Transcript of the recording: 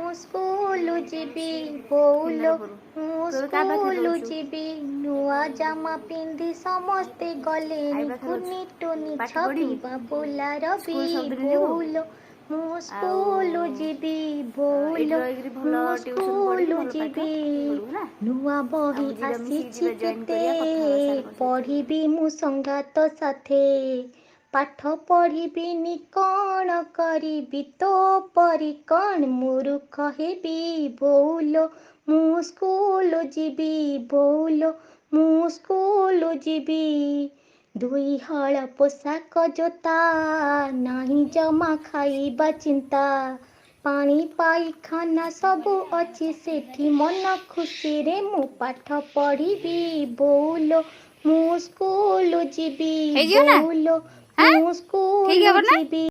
ମୁଁ ସ୍କୁଲ ଯିବି ବୋଉଲୋ ମୁଁ ସ୍କୁଲ ଯିବି ନୂଆ ଜାମା ପିନ୍ଧି ସମସ୍ତେ ଗଲେଣି କୁନି ଟୁନି ଛବି ବାବୁଲା ରବି ବୋଉଲୋ ମୁଁ ସ୍କୁଲ ଯିବି ବୋଉଲୋ ମୁଁ ସ୍କୁଲ ଯିବି ନୂଆ ବହି ଆସିଛି କେତେ ପଢ଼ିବି ମୁଁ ସଂଗାତ ସାଥେ ପାଠ ପଢ଼ିବିନି କ'ଣ କରିବି ତୋ ପରି କ'ଣ ମୂର୍ଖ ହେବି ବୋଉଲୋ ମୁଁ ସ୍କୁଲ ଯିବି ବୋଉଲୋ ମୁଁ ସ୍କୁଲ ଯିବି ଦୁଇ ହଳ ପୋଷାକ ଜୋତା ନାହିଁ ଜମା ଖାଇବା ଚିନ୍ତା ପାଣି ପାଇଖାନା ସବୁ ଅଛି ସେଠି ମନ ଖୁସିରେ ମୁଁ ପାଠ ପଢ଼ିବି ବୋଉଲୋ ମୁଁ ସ୍କୁଲ ଯିବି ବୋଉଲୋ ମୁଁ ସ୍କୁଲ ଯିବି।